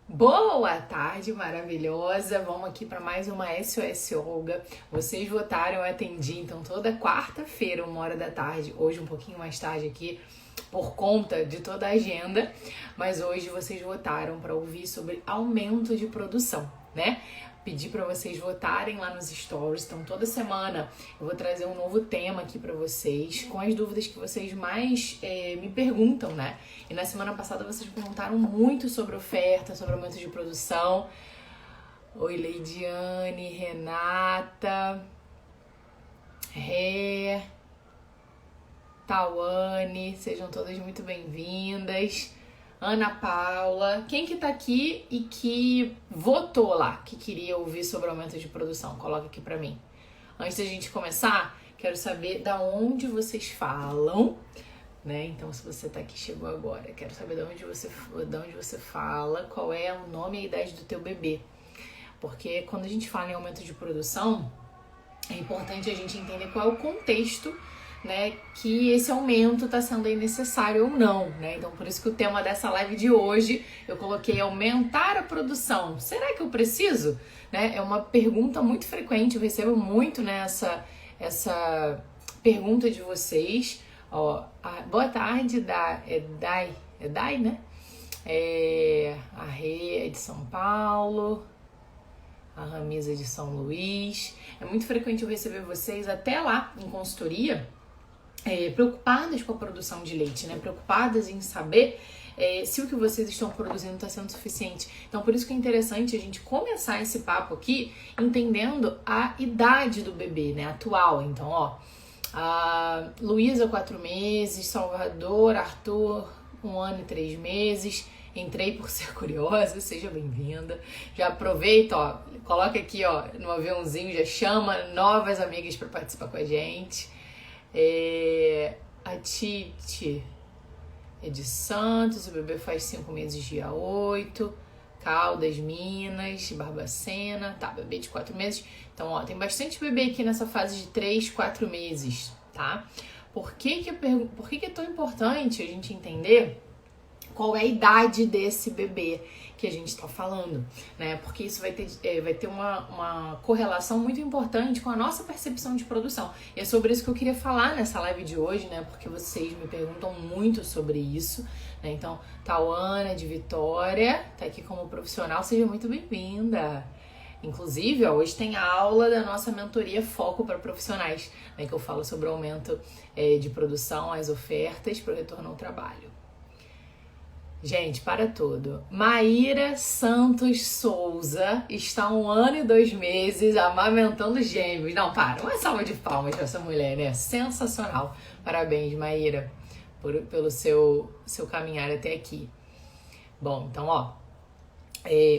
Boa tarde, maravilhosa! Vamos aqui para mais uma SOS Olga. Vocês votaram, eu atendi, então toda quarta-feira, 1h da tarde, hoje um pouquinho mais tarde aqui, por conta de toda a agenda, mas hoje vocês votaram para ouvir sobre aumento de produção, né? Pedi para vocês votarem lá nos stories, então toda semana eu vou trazer um novo tema aqui para vocês, com as dúvidas que vocês mais me perguntam, né? E na semana passada vocês perguntaram muito sobre oferta, sobre aumento de produção. Oi, Leidiane, Renata, Ré, Tawane, sejam todas muito bem-vindas. Ana Paula, quem que tá aqui e que votou lá, que queria ouvir sobre aumento de produção? Coloca aqui pra mim. Antes da gente começar, quero saber da onde vocês falam, né? Então, se você tá aqui, chegou agora, quero saber de onde você fala, qual é o nome e a idade do teu bebê. Porque quando a gente fala em aumento de produção, é importante a gente entender qual é o contexto, né, que esse aumento está sendo aí necessário ou não, né? Então, por isso que o tema dessa live de hoje eu coloquei aumentar a produção. Será que eu preciso? Né? É uma pergunta muito frequente, eu recebo muito, né, essa pergunta de vocês. Ó, boa tarde, Dai, né? A Rê é de São Paulo. A Ramisa de São Luís. É muito frequente eu receber vocês até lá em consultoria, preocupadas com a produção de leite, né? Preocupadas em saber se o que vocês estão produzindo está sendo suficiente. Então, por isso que é interessante a gente começar esse papo aqui entendendo a idade do bebê, né? Atual. Então, ó, a Luísa, 4 meses, Salvador, Arthur, 1 ano e 3 meses. Entrei por ser curiosa, seja bem-vinda. Já aproveita, ó, coloca aqui, ó, no aviãozinho, já chama novas amigas para participar com a gente. A Titi é de Santos, o bebê faz 5 meses, dia 8. Caldas, Minas, Barbacena, tá, bebê de 4 meses. Então, ó, tem bastante bebê aqui nessa fase de 3, 4 meses, tá? Por que é tão importante a gente entender qual é a idade desse bebê que a gente está falando, né? Porque isso vai ter uma correlação muito importante com a nossa percepção de produção. E é sobre isso que eu queria falar nessa live de hoje, né? Porque vocês me perguntam muito sobre isso, né? Então, Tauana de Vitória tá aqui como profissional, seja muito bem-vinda. Inclusive, ó, hoje tem a aula da nossa mentoria Foco para Profissionais, né? Que eu falo sobre o aumento de produção, as ofertas para o retorno ao trabalho. Gente, para tudo. Maíra Santos Souza está há 1 ano e 2 meses amamentando gêmeos. Não, para, uma salva de palmas para essa mulher, né? Sensacional. Parabéns, Maíra, pelo seu caminhar até aqui. Bom, então, ó,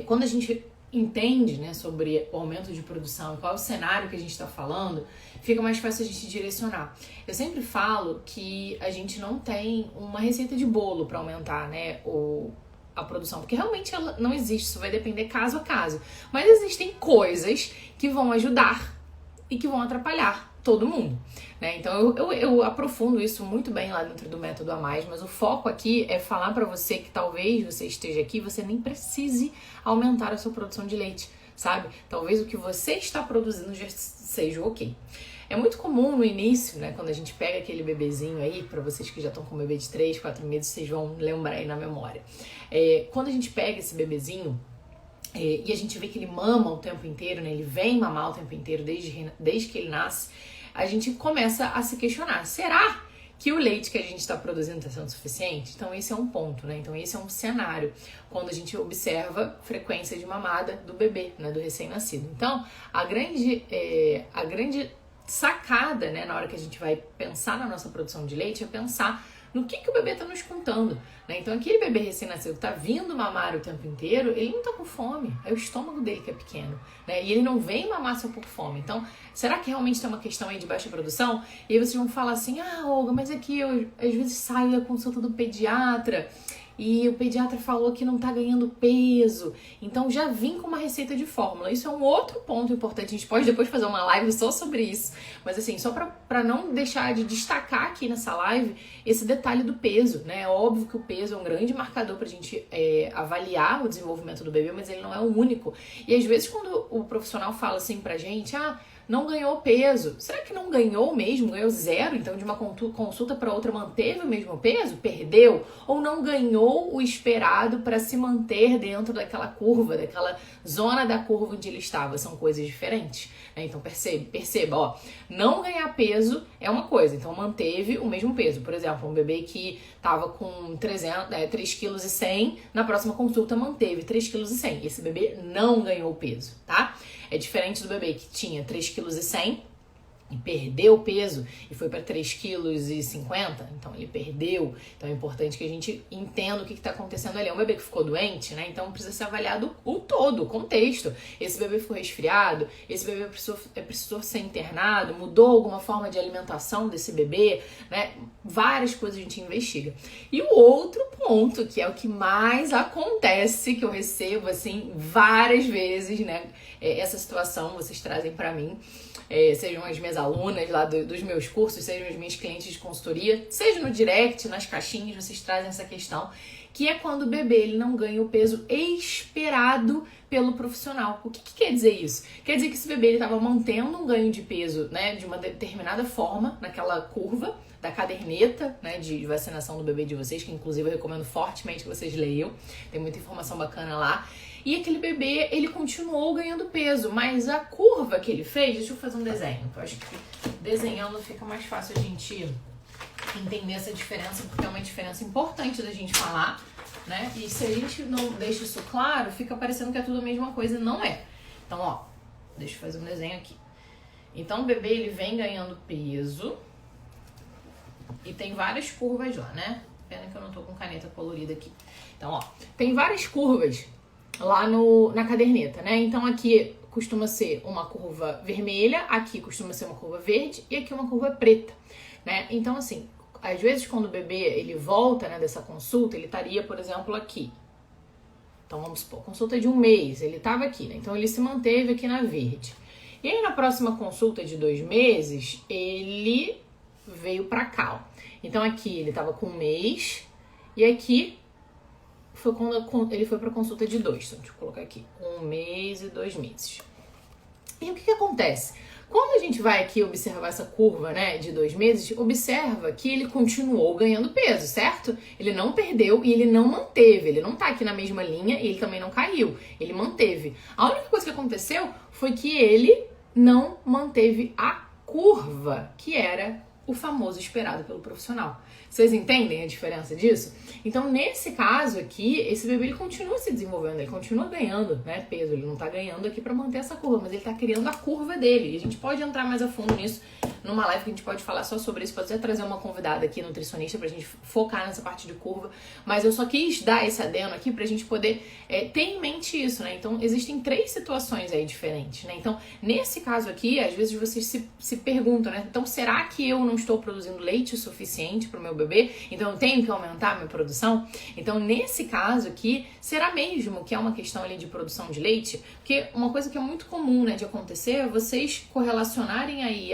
quando a gente entende, né, sobre o aumento de produção e qual é o cenário que a gente está falando, fica mais fácil a gente direcionar. Eu sempre falo que a gente não tem uma receita de bolo para aumentar, né, a produção, porque realmente ela não existe, isso vai depender caso a caso. Mas existem coisas que vão ajudar e que vão atrapalhar todo mundo, né? Então eu aprofundo isso muito bem lá dentro do Método A Mais, mas o foco aqui é falar para você que talvez você esteja aqui, você nem precise aumentar a sua produção de leite, sabe? Talvez o que você está produzindo já seja ok. É muito comum no início, né, quando a gente pega aquele bebezinho aí, para vocês que já estão com um bebê de 3, 4 meses, vocês vão lembrar aí na memória. Quando a gente pega esse bebezinho, e a gente vê que ele mama o tempo inteiro, né? Ele vem mamar o tempo inteiro desde que ele nasce, a gente começa a se questionar, será que o leite que a gente está produzindo está sendo suficiente? Então esse é um ponto, né? Então esse é um cenário quando a gente observa frequência de mamada do bebê, né? Do recém-nascido. Então a grande sacada, né? Na hora que a gente vai pensar na nossa produção de leite é pensar no que o bebê está nos contando, né? Então aquele bebê recém-nascido que está vindo mamar o tempo inteiro, ele não está com fome, é o estômago dele que é pequeno, né? E ele não vem mamar só por fome. Então, será que realmente tem uma questão aí de baixa produção? E aí vocês vão falar assim, Olga, mas é que eu às vezes saio da consulta do pediatra e o pediatra falou que não tá ganhando peso. Então já vim com uma receita de fórmula. Isso é um outro ponto importante. A gente pode depois fazer uma live só sobre isso. Mas assim, só pra não deixar de destacar aqui nessa live esse detalhe do peso, né? É óbvio que o peso é um grande marcador pra gente avaliar o desenvolvimento do bebê, mas ele não é o único. E às vezes quando o profissional fala assim pra gente, não ganhou peso. Será que não ganhou mesmo? Ganhou zero? Então, de uma consulta para outra, manteve o mesmo peso? Perdeu? Ou não ganhou o esperado para se manter dentro daquela curva, daquela zona da curva onde ele estava? São coisas diferentes, né? Então, perceba, ó, não ganhar peso é uma coisa. Então, manteve o mesmo peso. Por exemplo, um bebê que estava com 3,1 kg, na próxima consulta manteve 3,1 kg. Esse bebê não ganhou peso, tá? É diferente do bebê que tinha 3,1 kg e perdeu o peso e foi para 3,50 kg, então ele perdeu. Então é importante que a gente entenda o que está acontecendo ali. É um bebê que ficou doente, né? Então precisa ser avaliado o todo, o contexto. Esse bebê ficou resfriado, esse bebê precisou ser internado, mudou alguma forma de alimentação desse bebê, né? Várias coisas a gente investiga. E o outro ponto, que é o que mais acontece, que eu recebo assim várias vezes, né? Essa situação vocês trazem para mim, sejam as minhas alunas lá dos meus cursos, sejam as minhas clientes de consultoria, seja no direct, nas caixinhas, vocês trazem essa questão, que é quando o bebê ele não ganha o peso esperado pelo profissional. O que quer dizer isso? Quer dizer que esse bebê estava mantendo um ganho de peso, né, de uma determinada forma, naquela curva da caderneta, né, de vacinação do bebê de vocês, que inclusive eu recomendo fortemente que vocês leiam, tem muita informação bacana lá. E aquele bebê, ele continuou ganhando peso, mas a curva que ele fez, deixa eu fazer um desenho, eu acho que desenhando fica mais fácil a gente entender essa diferença, porque é uma diferença importante da gente falar, né? E se a gente não deixa isso claro, fica parecendo que é tudo a mesma coisa, e não é. Então, ó, deixa eu fazer um desenho aqui. Então, o bebê, ele vem ganhando peso e tem várias curvas lá, né? Pena que eu não tô com caneta colorida aqui. Então, ó, tem várias curvas lá na caderneta, né? Então aqui costuma ser uma curva vermelha, aqui costuma ser uma curva verde e aqui uma curva preta, né? Então assim, às vezes quando o bebê ele volta, né, dessa consulta, ele estaria, por exemplo, aqui. Então vamos supor, consulta de 1 mês, ele estava aqui, né? Então ele se manteve aqui na verde. E aí na próxima consulta de 2 meses, ele veio pra cá, ó. Então aqui ele estava com 1 mês e aqui foi quando ele foi para consulta de 2. Então, deixa eu colocar aqui, 1 mês e 2 meses. E o que acontece? Quando a gente vai aqui observar essa curva, né, de 2 meses, observa que ele continuou ganhando peso, certo? Ele não perdeu e ele não manteve. Ele não tá aqui na mesma linha e ele também não caiu. Ele manteve. A única coisa que aconteceu foi que ele não manteve a curva, que era o famoso esperado pelo profissional. Vocês entendem a diferença disso? Então, nesse caso aqui, esse bebê ele continua se desenvolvendo, ele continua ganhando, né, peso. Ele não tá ganhando aqui pra manter essa curva, mas ele tá criando a curva dele. E a gente pode entrar mais a fundo nisso numa live que a gente pode falar só sobre isso. Pode até trazer uma convidada aqui, nutricionista, pra gente focar nessa parte de curva. Mas eu só quis dar esse adendo aqui pra gente poder ter em mente isso, né? Então, existem 3 situações aí diferentes, né? Então, nesse caso aqui, às vezes vocês se perguntam, né? Então, será que eu não estou produzindo leite o suficiente pro meu bebê? Então, eu tenho que aumentar a minha produção? Então, nesse caso aqui, será mesmo que é uma questão ali de produção de leite? Porque uma coisa que é muito comum, né, de acontecer é vocês correlacionarem aí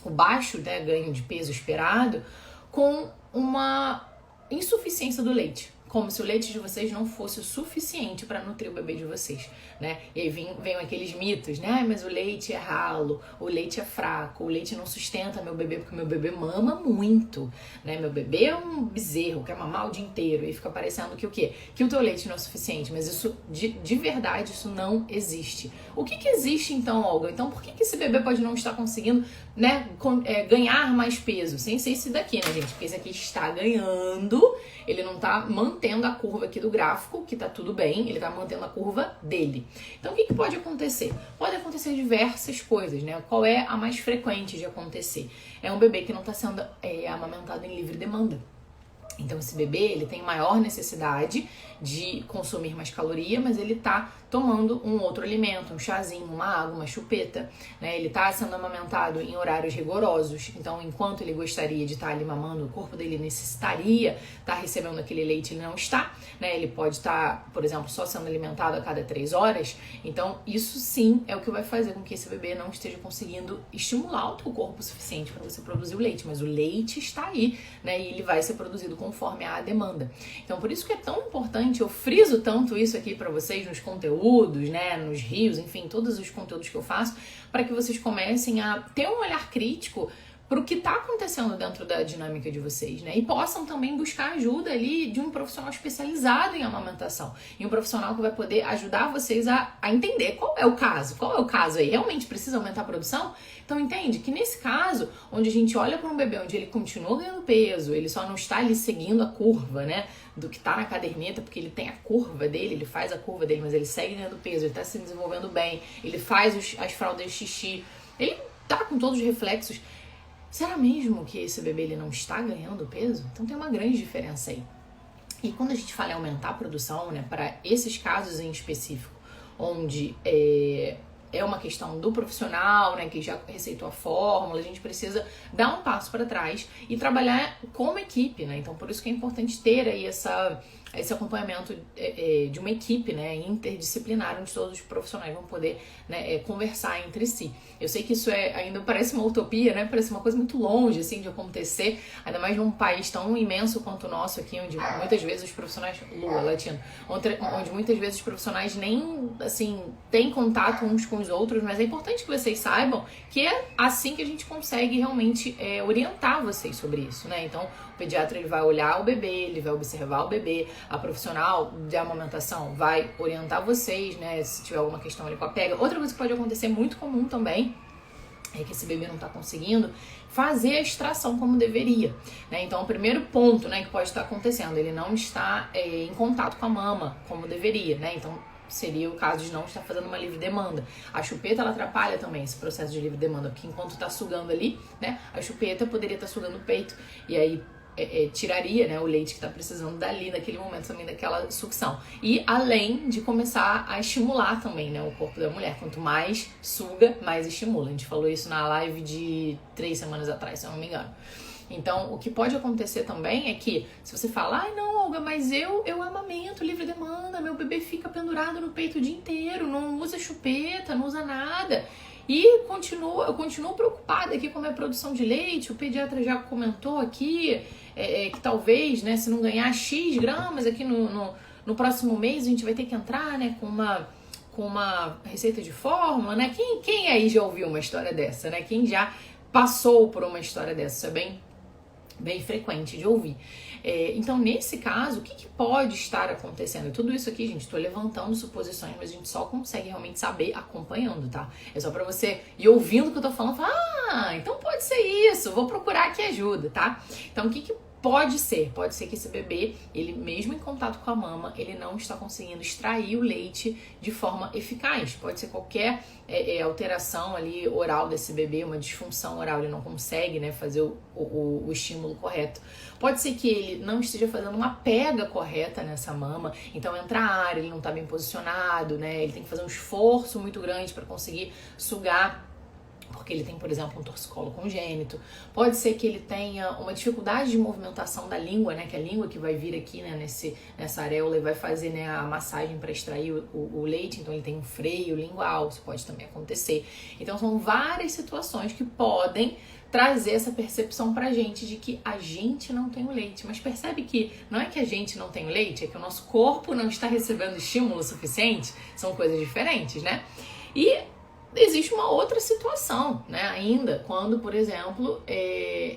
o baixo, né, ganho de peso esperado com uma insuficiência do leite. Como se o leite de vocês não fosse o suficiente para nutrir o bebê de vocês, né? E aí vem aqueles mitos, né? Mas o leite é ralo, o leite é fraco, o leite não sustenta meu bebê, porque meu bebê mama muito, né? Meu bebê é um bezerro, quer mamar o dia inteiro, e fica parecendo que o quê? Que o teu leite não é suficiente, mas isso, de verdade, isso não existe. O que existe então, Olga? Então por que esse bebê pode não estar conseguindo, né, ganhar mais peso? Sem ser esse daqui, né, gente? Porque esse aqui está ganhando, ele não tá mantendo a curva aqui do gráfico, que tá tudo bem, ele tá mantendo a curva dele. Então, o que pode acontecer? Pode acontecer diversas coisas, né? Qual é a mais frequente de acontecer? É um bebê que não tá sendo amamentado em livre demanda. Então esse bebê, ele tem maior necessidade de consumir mais caloria, mas ele tá tomando um outro alimento, um chazinho, uma água, uma chupeta, né? Ele tá sendo amamentado em horários rigorosos, então enquanto ele gostaria de estar ali mamando, o corpo dele necessitaria estar recebendo aquele leite, ele não está, né? Ele pode estar, por exemplo, só sendo alimentado a cada 3 horas, então isso sim é o que vai fazer com que esse bebê não esteja conseguindo estimular o teu corpo o suficiente para você produzir o leite, mas o leite está aí, né? E ele vai ser produzido conforme a demanda. Então por isso que é tão importante, eu friso tanto isso aqui para vocês nos conteúdos, né, nos rios, enfim, todos os conteúdos que eu faço, para que vocês comecem a ter um olhar crítico para o que está acontecendo dentro da dinâmica de vocês, né? E possam também buscar ajuda ali de um profissional especializado em amamentação. E um profissional que vai poder ajudar vocês a entender qual é o caso aí. Realmente precisa aumentar a produção? Então entende que nesse caso, onde a gente olha para um bebê onde ele continua ganhando peso, ele só não está ali seguindo a curva, né? Do que está na caderneta, porque ele tem a curva dele, ele faz a curva dele, mas ele segue ganhando peso, ele está se desenvolvendo bem, ele faz as fraldas de xixi, ele tá com todos os reflexos. Será mesmo que esse bebê ele não está ganhando peso? Então tem uma grande diferença aí. E quando a gente fala em aumentar a produção, né, para esses casos em específico, onde é uma questão do profissional, né, que já receitou a fórmula, a gente precisa dar um passo para trás e trabalhar como equipe, né? Então por isso que é importante ter aí esse acompanhamento de uma equipe, né, interdisciplinar, onde todos os profissionais vão poder, né, conversar entre si. Eu sei que isso ainda parece uma utopia, né, parece uma coisa muito longe, assim, de acontecer, ainda mais num país tão imenso quanto o nosso aqui, onde muitas vezes os profissionais, Lua, latino, onde muitas vezes os profissionais nem, assim, têm contato uns com os outros, mas é importante que vocês saibam que é assim que a gente consegue realmente orientar vocês sobre isso, né? Então, o pediatra ele vai olhar o bebê, ele vai observar o bebê, a profissional de amamentação vai orientar vocês, né, se tiver alguma questão ali com a pega. Outra coisa que pode acontecer muito comum também é que esse bebê não está conseguindo fazer a extração como deveria, né? Então o primeiro ponto, né, que pode estar acontecendo, ele não está em contato com a mama como deveria, né? Então seria o caso de não estar fazendo uma livre demanda. A chupeta, ela atrapalha também esse processo de livre demanda, porque enquanto está sugando ali, né, a chupeta poderia estar sugando o peito, e aí tiraria, né, o leite que está precisando dali, naquele momento também, daquela sucção. E além de começar a estimular também, né, o corpo da mulher. Quanto mais suga, mais estimula. A gente falou isso na live de 3 semanas atrás, se eu não me engano. Então, o que pode acontecer também é que, se você fala, ai não, Olga, mas eu amamento livre demanda, meu bebê fica pendurado no peito o dia inteiro, não usa chupeta, não usa nada. E eu continuo preocupada aqui com a minha produção de leite, o pediatra já comentou aqui que talvez, né, se não ganhar X gramas aqui no próximo mês, a gente vai ter que entrar, né, com uma receita de fórmula, né? Quem aí já ouviu uma história dessa, né? Quem já passou por uma história dessa? Isso é bem frequente de ouvir. Então, nesse caso, o que pode estar acontecendo? Tudo isso aqui, gente, estou levantando suposições, mas a gente só consegue realmente saber acompanhando, tá? É só pra você ir ouvindo o que eu tô falando, falar, então pode ser isso, vou procurar aqui ajuda, tá? Então, o que pode ser? Pode ser que esse bebê, ele mesmo em contato com a mama, ele não está conseguindo extrair o leite de forma eficaz. Pode ser qualquer alteração ali oral desse bebê, uma disfunção oral, ele não consegue, né, fazer o estímulo correto. Pode ser que ele não esteja fazendo uma pega correta nessa mama, então entra ar, ele não está bem posicionado, né, ele tem que fazer um esforço muito grande para conseguir sugar, porque ele tem, por exemplo, um torcicolo congênito. Pode ser que ele tenha uma dificuldade de movimentação da língua, né, que é a língua que vai vir aqui, né, nessa areola e vai fazer, né, a massagem para extrair o leite, então ele tem um freio lingual, isso pode também acontecer. Então são várias situações que podem trazer essa percepção pra gente de que a gente não tem o leite. Mas percebe que não é que a gente não tem o leite, é que o nosso corpo não está recebendo estímulo suficiente, são coisas diferentes, né? E existe uma outra situação, né, ainda, quando, por exemplo,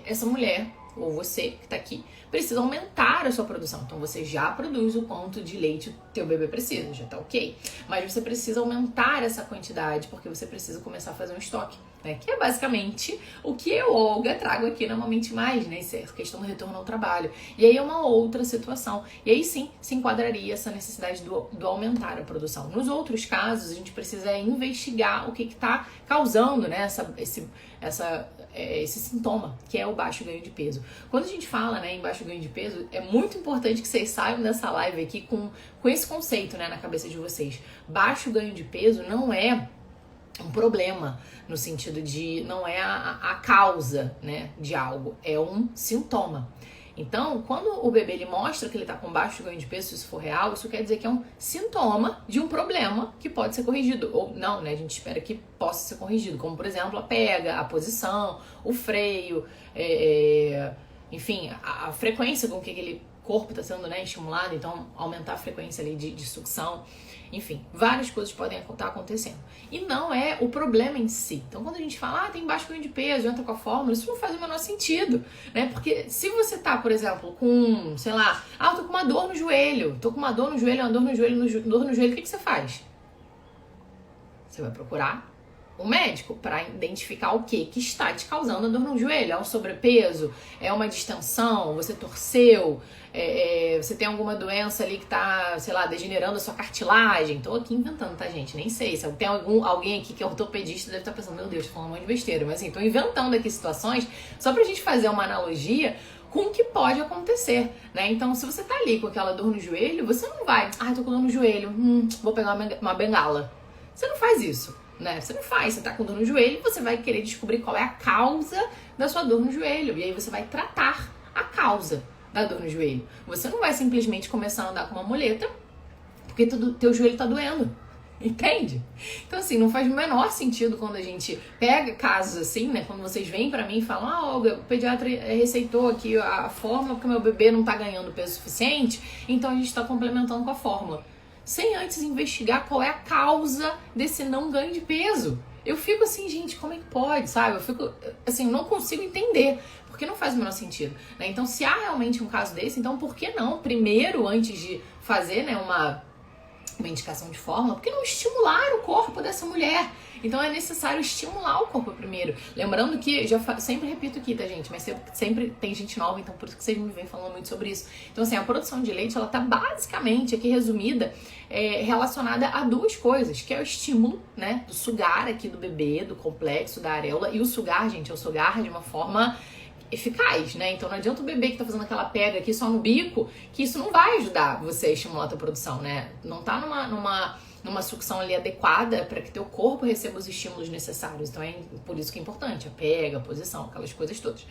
essa mulher, ou você que tá aqui, precisa aumentar a sua produção. Então você já produz o quanto de leite o teu bebê precisa, já tá ok. Mas você precisa aumentar essa quantidade, porque você precisa começar a fazer um estoque, né, que é basicamente o que eu, Olga, trago aqui normalmente mais, né, essa questão do retorno ao trabalho. E aí é uma outra situação. E aí sim, se enquadraria essa necessidade do aumentar a produção. Nos outros casos, a gente precisa investigar o que está causando, né, esse sintoma, que é o baixo ganho de peso. Quando a gente fala, né, em baixo ganho de peso, é muito importante que vocês saiam dessa live aqui com esse conceito, né, na cabeça de vocês. Baixo ganho de peso não é um problema, no sentido de não é a causa, né, de algo, é um sintoma. Então, quando o bebê ele mostra que ele está com baixo ganho de peso, se isso for real, isso quer dizer que é um sintoma de um problema que pode ser corrigido. Ou não, né? A gente espera que possa ser corrigido, como por exemplo a pega, a posição, o freio, enfim, a frequência com que aquele corpo está sendo, né, estimulado, então aumentar a frequência ali de sucção. Enfim, várias coisas podem estar acontecendo. E não é o problema em si. Então, quando a gente fala, tem baixo ganho de peso, entra com a fórmula, isso não faz o menor sentido, né? Porque se você tá, por exemplo, com, sei lá, eu tô com uma dor no joelho, uma dor no joelho, o que você faz? Você vai procurar um médico para identificar o que está te causando a dor no joelho. É um sobrepeso? É uma distensão? Você torceu? Você tem alguma doença ali que tá, sei lá, degenerando a sua cartilagem? Tô aqui inventando, tá, gente? Nem sei. Se tem alguém aqui que é ortopedista, deve estar pensando, meu Deus, tô falando um monte de besteira. Mas assim, tô inventando aqui situações só pra gente fazer uma analogia com o que pode acontecer, né? Então, se você tá ali com aquela dor no joelho, você não vai, tô com dor no joelho, vou pegar uma bengala. Você não faz isso, né? Você não faz, você tá com dor no joelho, você vai querer descobrir qual é a causa da sua dor no joelho. E aí você vai tratar a causa da dor no joelho. Você não vai simplesmente começar a andar com uma muleta porque teu joelho tá doendo. Entende? Então assim, não faz o menor sentido quando a gente pega casos assim, né? Quando vocês vêm pra mim e falam, Olga, o pediatra receitou aqui a fórmula porque meu bebê não tá ganhando peso suficiente, então a gente tá complementando com a fórmula. Sem antes investigar qual é a causa desse não ganho de peso. Eu fico assim, gente, como é que pode, sabe? Eu fico, assim, eu não consigo entender, porque não faz o menor sentido, né? Então, se há realmente um caso desse, então por que não, primeiro, antes de fazer, né, uma indicação de fórmula, por que não estimular o corpo dessa mulher? Então é necessário estimular o corpo primeiro. Lembrando que, sempre repito aqui, tá, gente? Mas sempre tem gente nova, então por isso que vocês me vêm falando muito sobre isso. Então, assim, a produção de leite, ela tá basicamente, aqui resumida, relacionada a duas coisas, que é o estímulo, né, do sugar aqui do bebê, do complexo, da areola, e o sugar, gente, é o sugar de uma forma eficaz, né? Então não adianta o bebê que tá fazendo aquela pega aqui só no bico, que isso não vai ajudar você a estimular a tua produção, né? Não tá numa sucção ali adequada para que teu corpo receba os estímulos necessários. Então é por isso que é importante a pega, a posição, aquelas coisas todas.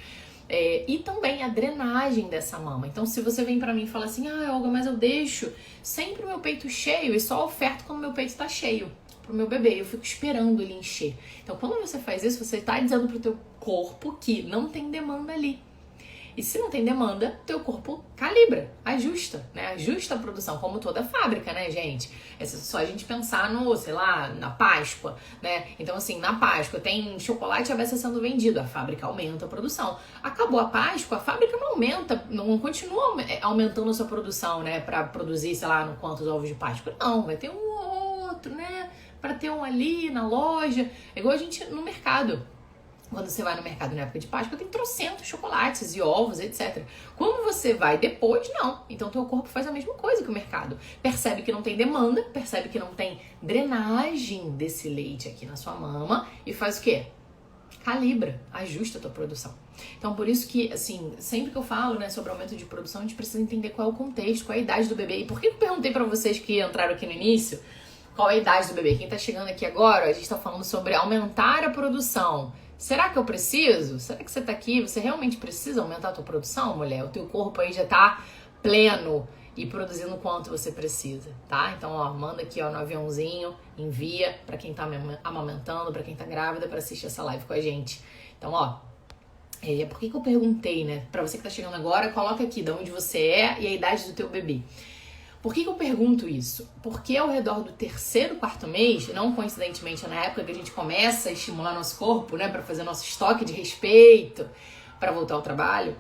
E também a drenagem dessa mama. Então se você vem pra mim e fala assim, Olga, mas eu deixo sempre o meu peito cheio e só oferto quando meu peito tá cheio pro meu bebê, eu fico esperando ele encher. Então quando você faz isso, você tá dizendo pro teu corpo que não tem demanda ali. E se não tem demanda, teu corpo calibra, ajusta, né? Ajusta a produção, como toda fábrica, né, gente? É só a gente pensar no, sei lá, na Páscoa, né? Então, assim, na Páscoa tem chocolate à beça sendo vendido, a fábrica aumenta a produção. Acabou a Páscoa, a fábrica não aumenta, não continua aumentando a sua produção, né? Pra produzir, sei lá, quantos ovos de Páscoa. Não, vai ter um ou outro, né? Pra ter um ali na loja. É igual a gente no mercado. Quando você vai no mercado na época de Páscoa, tem trocentos chocolates e ovos, etc. Quando você vai depois, não. Então, teu corpo faz a mesma coisa que o mercado. Percebe que não tem demanda, percebe que não tem drenagem desse leite aqui na sua mama e faz o quê? Calibra, ajusta a tua produção. Então, por isso que, assim, sempre que eu falo, né, sobre aumento de produção, a gente precisa entender qual é o contexto, qual é a idade do bebê. E por que eu perguntei pra vocês que entraram aqui no início qual é a idade do bebê? Quem tá chegando aqui agora, a gente tá falando sobre aumentar a produção. Será que eu preciso? Será que você tá aqui? Você realmente precisa aumentar a tua produção, mulher? O teu corpo aí já tá pleno e produzindo o quanto você precisa, tá? Então, ó, manda aqui, ó, no aviãozinho, envia pra quem tá amamentando, pra quem tá grávida, pra assistir essa live com a gente. Então, ó, por que eu perguntei, né? Pra você que tá chegando agora, coloca aqui de onde você é e a idade do teu bebê. Por que eu pergunto isso? Porque ao redor do terceiro, quarto mês, não coincidentemente é na época que a gente começa a estimular nosso corpo, né, para fazer nosso estoque de respeito, para voltar ao trabalho,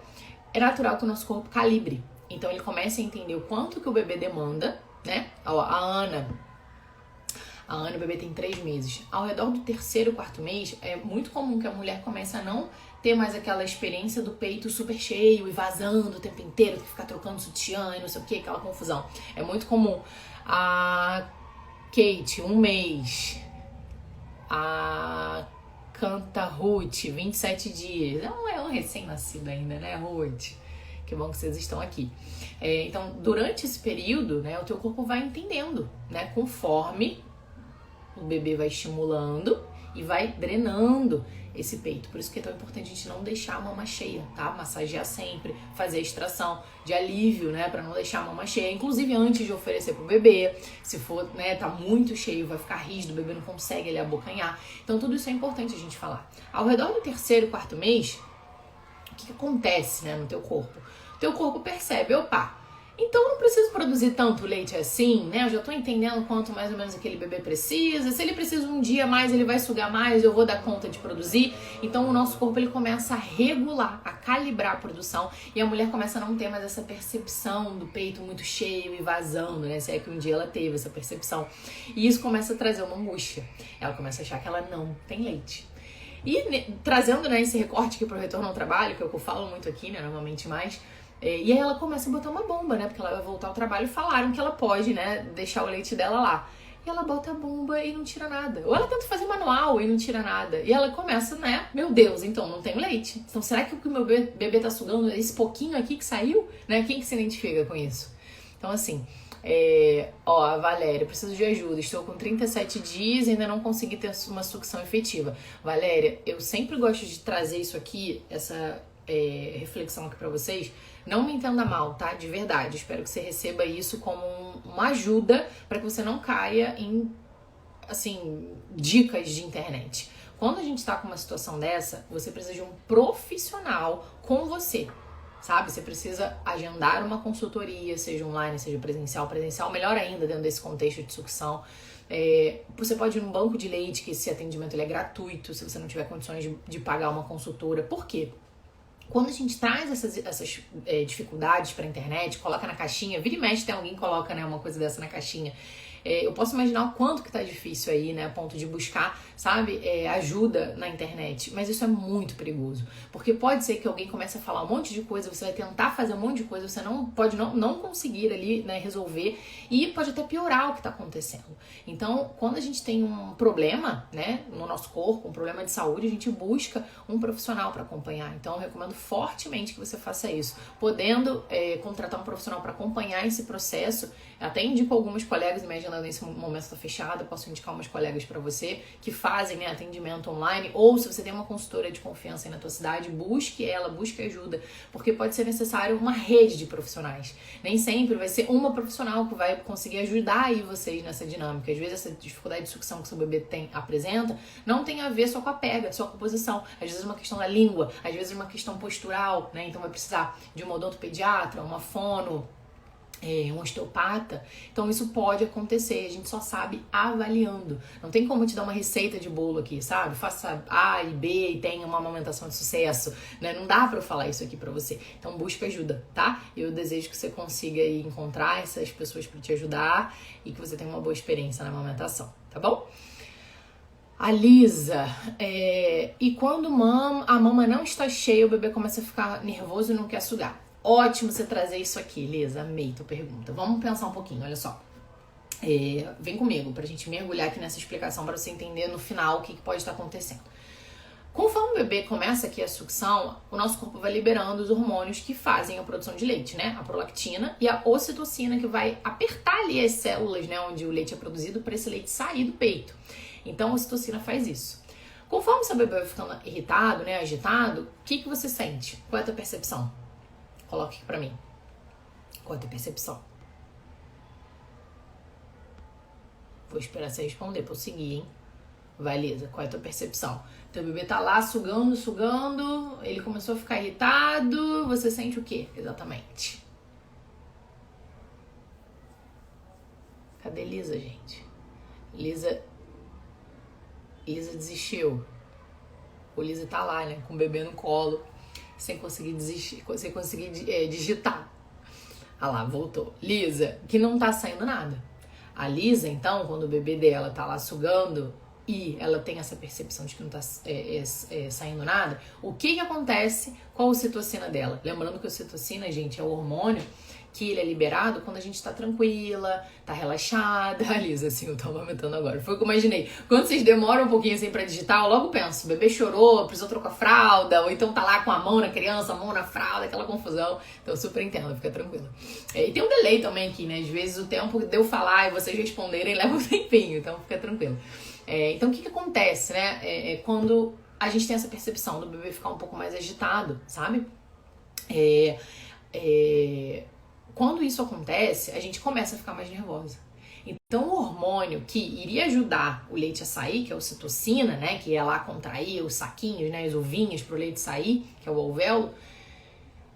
é natural que o nosso corpo calibre. Então ele comece a entender o quanto que o bebê demanda, né? Ó, a Ana, o bebê tem 3 meses. Ao redor do terceiro, quarto mês, é muito comum que a mulher comece a não ter mais aquela experiência do peito super cheio e vazando o tempo inteiro, ficar trocando sutiã e não sei o que, aquela confusão. É muito comum. A Kate, 1 mês. A canta Ruth, 27 dias. É um recém-nascido ainda, né, Ruth? Que bom que vocês estão aqui. Então, durante esse período, né, o teu corpo vai entendendo, né, conforme o bebê vai estimulando e vai drenando esse peito. Por isso que é tão importante a gente não deixar a mama cheia, tá? Massagear sempre, fazer a extração de alívio, né, para não deixar a mama cheia. Inclusive antes de oferecer pro bebê, se for, né, tá muito cheio, vai ficar rígido, o bebê não consegue ele abocanhar. Então tudo isso é importante a gente falar. Ao redor do terceiro, quarto mês, o que acontece, né, no teu corpo? O teu corpo percebe, opa, então eu não preciso produzir tanto leite assim, né? Eu já tô entendendo quanto mais ou menos aquele bebê precisa. Se ele precisa um dia mais, ele vai sugar mais, eu vou dar conta de produzir. Então o nosso corpo ele começa a regular, a calibrar a produção e a mulher começa a não ter mais essa percepção do peito muito cheio e vazando, né? Se é que um dia ela teve essa percepção. E isso começa a trazer uma angústia. Ela começa a achar que ela não tem leite. E trazendo, né, esse recorte aqui pro retorno ao trabalho, que é o que eu falo muito aqui, né, normalmente mais. E aí ela começa a botar uma bomba, né? Porque ela vai voltar ao trabalho e falaram que ela pode, né, deixar o leite dela lá. E ela bota a bomba e não tira nada. Ou ela tenta fazer manual e não tira nada. E ela começa, né? Meu Deus, então não tenho leite. Então será que o que o meu bebê tá sugando é esse pouquinho aqui que saiu? Né? Quem que se identifica com isso? Então assim, a Valéria, preciso de ajuda. Estou com 37 dias e ainda não consegui ter uma sucção efetiva. Valéria, eu sempre gosto de trazer isso aqui, essa reflexão aqui pra vocês. Não me entenda mal, tá? De verdade. Espero que você receba isso como uma ajuda para que você não caia em, assim, dicas de internet. Quando a gente tá com uma situação dessa, você precisa de um profissional com você, sabe? Você precisa agendar uma consultoria, seja online, seja presencial. Presencial, melhor ainda, dentro desse contexto de sucção. Você pode ir num banco de leite, que esse atendimento ele é gratuito, se você não tiver condições de pagar uma consultora. Por quê? Quando a gente traz essas dificuldades para a internet, coloca na caixinha, vira e mexe tem alguém que coloca, né, uma coisa dessa na caixinha. Eu posso imaginar o quanto que tá difícil aí, né, a ponto de buscar, sabe, ajuda na internet. Mas isso é muito perigoso, porque pode ser que alguém comece a falar um monte de coisa, você vai tentar fazer um monte de coisa, você pode não conseguir ali, né, resolver, e pode até piorar o que tá acontecendo. Então, quando a gente tem um problema, né, no nosso corpo, um problema de saúde, a gente busca um profissional para acompanhar. Então, eu recomendo fortemente que você faça isso. Podendo contratar um profissional para acompanhar esse processo, até indico alguns colegas, minha agenda nesse momento está fechada, posso indicar umas colegas para você que fazem, né, atendimento online, ou se você tem uma consultora de confiança aí na tua cidade, busque ajuda, porque pode ser necessário uma rede de profissionais. Nem sempre vai ser uma profissional que vai conseguir ajudar aí vocês nessa dinâmica. Às vezes essa dificuldade de sucção que seu bebê apresenta não tem a ver só com a pega, só com a posição. Às vezes é uma questão da língua, às vezes é uma questão postural, né? Então vai precisar de um odontopediatra, uma fono, um osteopata. Então isso pode acontecer, a gente só sabe avaliando. Não tem como te dar uma receita de bolo aqui, sabe? Faça A e B e tenha uma amamentação de sucesso, né? Não dá pra eu falar isso aqui pra você. Então busca ajuda, tá? Eu desejo que você consiga aí encontrar essas pessoas pra te ajudar e que você tenha uma boa experiência na amamentação, tá bom? A Lisa, e quando a mama não está cheia, o bebê começa a ficar nervoso e não quer sugar. Ótimo você trazer isso aqui, Lisa. Amei tua pergunta. Vamos pensar um pouquinho, olha só. Vem comigo pra gente mergulhar aqui nessa explicação para você entender no final o que pode estar acontecendo. Conforme o bebê começa aqui a sucção, o nosso corpo vai liberando os hormônios que fazem a produção de leite, né? A prolactina e a ocitocina, que vai apertar ali as células, né, onde o leite é produzido, para esse leite sair do peito. Então a ocitocina faz isso. Conforme o seu bebê vai ficando irritado, né, agitado, o que você sente? Qual é a tua percepção? Coloque aqui pra mim. Qual é a tua percepção? Vou esperar você responder pra eu seguir, hein? Vai, Lisa, qual é a tua percepção? Teu bebê tá lá sugando, ele começou a ficar irritado, você sente o quê, exatamente? Cadê Lisa, gente? Lisa desistiu. O Lisa tá lá, né, com o bebê no colo, sem conseguir desistir, sem conseguir digitar. Ah lá, voltou. Lisa, que não tá saindo nada. A Lisa, então, quando o bebê dela tá lá sugando e ela tem essa percepção de que não tá saindo nada, o que acontece com a ocitocina dela? Lembrando que a ocitocina, gente, é o hormônio que ele é liberado quando a gente tá tranquila, tá relaxada. A Lisa, assim, eu tô amamentando agora. Foi o que eu imaginei. Quando vocês demoram um pouquinho assim pra digitar, eu logo penso, o bebê chorou, precisou trocar a fralda, ou então tá lá com a mão na criança, a mão na fralda, aquela confusão. Então eu super entendo, fica tranquila. E tem um delay também aqui, né? Às vezes o tempo de eu falar e vocês responderem leva um tempinho, então fica tranquilo. Então o que acontece, né? Quando a gente tem essa percepção do bebê ficar um pouco mais agitado, sabe? Quando isso acontece, a gente começa a ficar mais nervosa. Então, o hormônio que iria ajudar o leite a sair, que é a ocitocina, né, que ia lá contrair os saquinhos, né, as ovinhas para o leite sair, que é o alvéolo,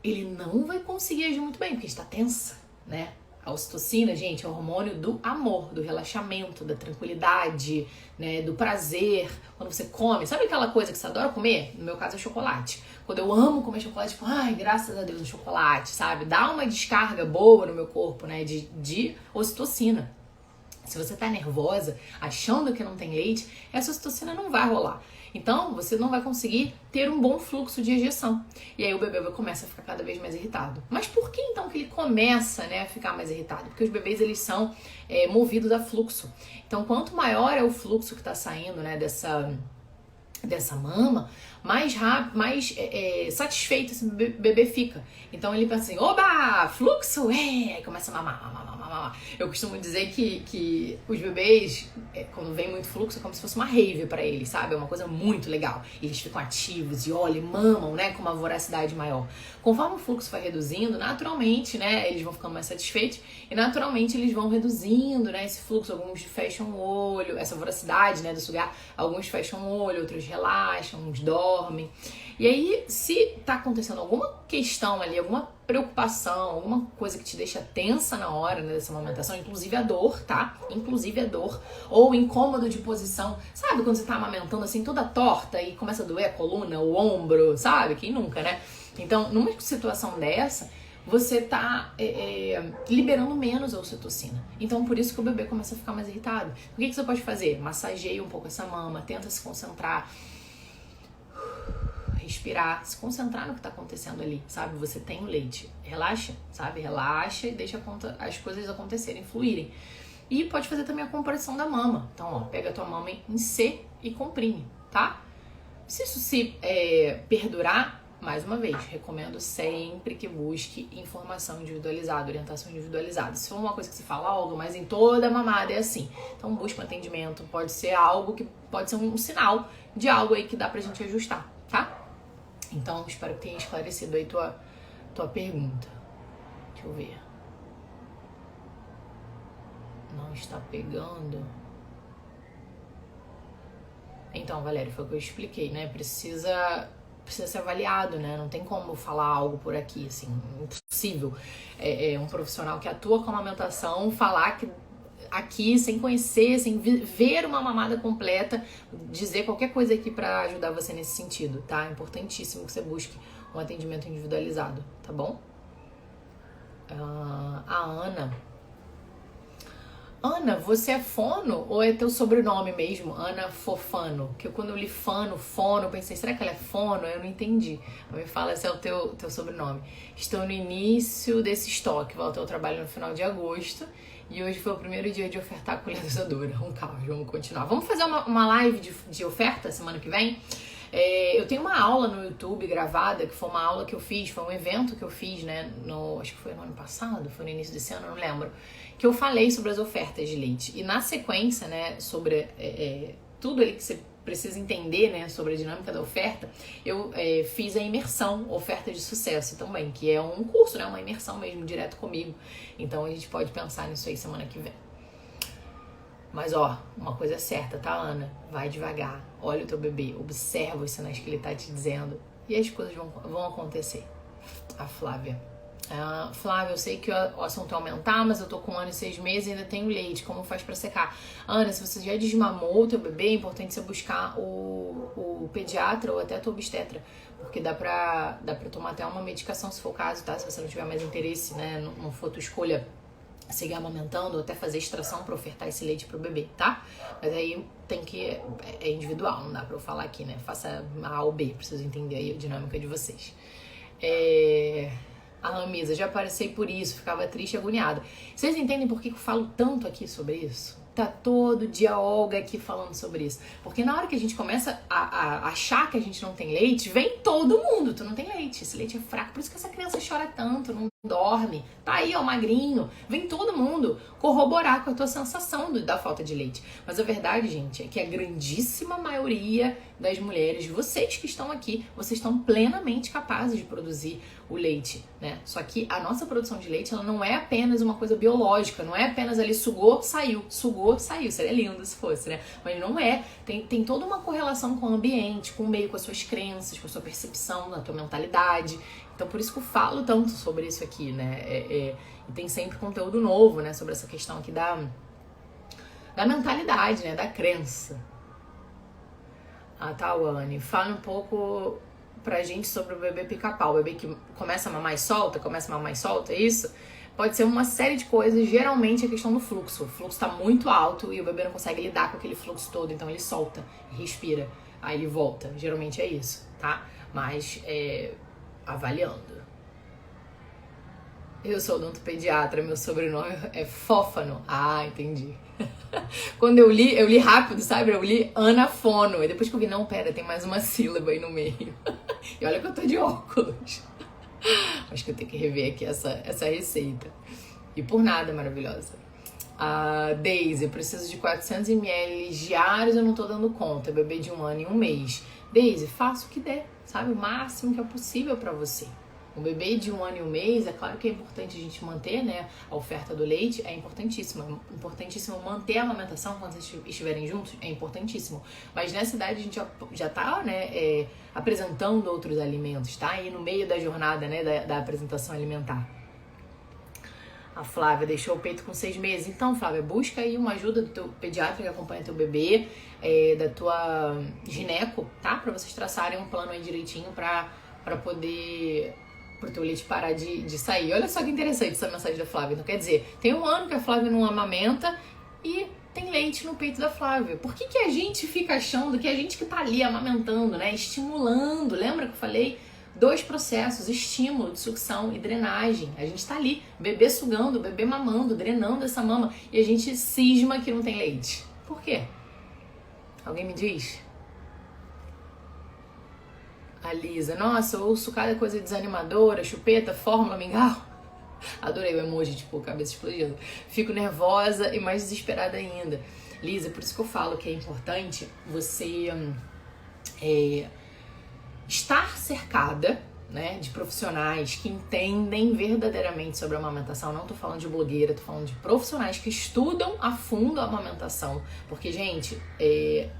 ele não vai conseguir agir muito bem, porque está tensa, né? A ocitocina, gente, é o hormônio do amor, do relaxamento, da tranquilidade, né, do prazer. Quando você come, sabe aquela coisa que você adora comer? No meu caso é chocolate. Quando eu amo comer chocolate, tipo, ai, graças a Deus, o chocolate, sabe? Dá uma descarga boa no meu corpo, né, de ocitocina. Se você tá nervosa, achando que não tem leite, essa ocitocina não vai rolar. Então, você não vai conseguir ter um bom fluxo de ejeção. E aí o bebê começa a ficar cada vez mais irritado. Mas por que então que ele começa, né, a ficar mais irritado? Porque os bebês, eles são movidos a fluxo. Então, quanto maior é o fluxo que está saindo, né, dessa mama, mais rápido, mais satisfeito esse bebê fica. Então ele pensa assim, oba, fluxo, aí começa a mamar. Eu costumo dizer que os bebês, quando vem muito fluxo, é como se fosse uma rave pra eles, sabe? É uma coisa muito legal. E eles ficam ativos e olham, mamam, né, com uma voracidade maior. Conforme o fluxo vai reduzindo, naturalmente, né, eles vão ficando mais satisfeitos e naturalmente eles vão reduzindo, né, esse fluxo. Alguns fecham o olho, essa voracidade, né, do sugar. Alguns fecham o olho, outros relaxam, uns dormem. E aí, se tá acontecendo alguma questão ali, alguma preocupação, alguma coisa que te deixa tensa na hora, né, dessa amamentação, inclusive a dor, tá? Inclusive a dor, ou incômodo de posição. Sabe quando você tá amamentando assim, toda torta e começa a doer a coluna, o ombro, sabe? Quem nunca, né? Então, numa situação dessa, você tá liberando menos a ocitocina. Então, por isso que o bebê começa a ficar mais irritado. O que você pode fazer? Massageia um pouco essa mama, tenta se concentrar, respirar, se concentrar no que tá acontecendo ali, sabe? Você tem o leite, relaxa, sabe? Relaxa e deixa as coisas acontecerem, fluírem. E pode fazer também a compressão da mama. Então, ó, pega a tua mama em C e comprime, tá? Se isso se perdurar, mais uma vez, recomendo sempre que busque informação individualizada, orientação individualizada. Se for uma coisa que você fala algo, mas em toda mamada é assim. Então busca um atendimento, pode ser algo que pode ser um sinal de algo aí que dá pra gente ajustar, tá? Então, espero que tenha esclarecido aí tua pergunta. Deixa eu ver. Não está pegando. Então, Valéria, foi o que eu expliquei, né? Precisa ser avaliado, né? Não tem como falar algo por aqui, assim, impossível. Um profissional que atua com amamentação falar que aqui, sem conhecer, sem ver uma mamada completa, dizer qualquer coisa aqui pra ajudar você nesse sentido, tá? É importantíssimo que você busque um atendimento individualizado, tá bom? A Ana, você é fono ou é teu sobrenome mesmo? Ana Fofano. Que quando eu li fono, eu pensei, será que ela é fono? Eu não entendi. Me fala se é o teu sobrenome. Estou no início desse estoque, volto ao trabalho no final de agosto. E hoje foi o primeiro dia de ofertar a colher dosadora. Um caos, vamos continuar. Vamos fazer uma live de oferta semana que vem? Eu tenho uma aula no YouTube gravada, que foi uma aula que eu fiz, foi um evento que eu fiz, né? Acho que foi no ano passado, foi no início desse ano, não lembro. Que eu falei sobre as ofertas de leite. E na sequência, né, sobre tudo ali que você precisa entender, né, sobre a dinâmica da oferta, eu fiz a imersão Oferta de Sucesso também, que é um curso, né, uma imersão mesmo, direto comigo. Então a gente pode pensar nisso aí semana que vem. Mas ó, uma coisa é certa, tá, Ana? Vai devagar, olha o teu bebê, observa os sinais que ele tá te dizendo e as coisas vão acontecer. A Flávia. Flávia, eu sei que o assunto é aumentar, mas eu tô com 1 ano e 6 meses e ainda tenho leite, como faz pra secar? Ana, se você já desmamou o teu bebê, é importante você buscar o pediatra ou até a tua obstetra, porque dá pra tomar até uma medicação se for o caso, tá? Se você não tiver mais interesse, né, não for tua escolha seguir amamentando ou até fazer extração pra ofertar esse leite pro bebê, tá? Mas aí tem que... é individual, não dá pra eu falar aqui, né? Faça A ou B, preciso entender aí a dinâmica de vocês. A Ramisa, já passei por isso, ficava triste e agoniada. Vocês entendem por que eu falo tanto aqui sobre isso? Tá todo dia a Olga aqui falando sobre isso. Porque na hora que a gente começa a achar que a gente não tem leite, vem todo mundo, tu não tem leite, esse leite é fraco. Por isso que essa criança chora tanto, não dorme, tá aí, ó, magrinho. Vem todo mundo corroborar com a tua sensação da falta de leite. Mas a verdade, gente, é que a grandíssima maioria das mulheres, vocês que estão aqui, vocês estão plenamente capazes de produzir o leite, né? Só que a nossa produção de leite, ela não é apenas uma coisa biológica, não é apenas ali sugou, saiu, seria lindo se fosse, né? Mas não é, tem toda uma correlação com o ambiente, com o meio, com as suas crenças, com a sua percepção, a tua mentalidade. Então por isso que eu falo tanto sobre isso aqui, né? E tem sempre conteúdo novo, né? Sobre essa questão aqui da mentalidade, né? Da crença. Ah, tá, Anne. Fala um pouco pra gente sobre o bebê pica-pau. O bebê que começa a mamar e solta, é isso? Pode ser uma série de coisas, geralmente é questão do fluxo. O fluxo tá muito alto e o bebê não consegue lidar com aquele fluxo todo, então ele solta, respira, aí ele volta. Geralmente é isso, tá? Mas, avaliando. Eu sou odontopediatra, meu sobrenome é Fófano. Ah, entendi. Quando eu li rápido, sabe? Eu li anafono. E depois que eu vi, não, pera, tem mais uma sílaba aí no meio. E olha que eu tô de óculos. Acho que eu tenho que rever aqui essa receita. E por nada, maravilhosa. A Daisy, eu preciso de 400 ml diários, eu não tô dando conta. Bebê de 1 ano e 1 mês. Daisy, faça o que der, sabe? O máximo que é possível pra você. Um bebê de 1 ano e 1 mês, é claro que é importante a gente manter, né, a oferta do leite, é importantíssimo manter a amamentação quando vocês estiverem juntos, é importantíssimo. Mas nessa idade a gente já tá, né, apresentando outros alimentos, tá? Aí no meio da jornada, né, da apresentação alimentar. A Flávia deixou o peito com 6 meses. Então, Flávia, busca aí uma ajuda do teu pediatra que acompanha teu bebê, da tua gineco, tá? Pra vocês traçarem um plano aí direitinho pra poder... pro teu leite parar de sair. Olha só que interessante essa mensagem da Flávia. Então, quer dizer, tem 1 ano que a Flávia não amamenta e tem leite no peito da Flávia. Por que a gente fica achando que a gente que tá ali amamentando, né, estimulando, lembra que eu falei? 2 processos, estímulo de sucção e drenagem. A gente tá ali, bebê sugando, bebê mamando, drenando essa mama e a gente cisma que não tem leite. Por quê? Alguém me diz? A Lisa, nossa, eu ouço cada coisa desanimadora, chupeta, fórmula, mingau. Adorei o emoji, tipo, cabeça explodindo. Fico nervosa e mais desesperada ainda. Lisa, por isso que eu falo que é importante você estar cercada, né, de profissionais que entendem verdadeiramente sobre a amamentação. Não tô falando de blogueira, tô falando de profissionais que estudam a fundo a amamentação. Porque, gente,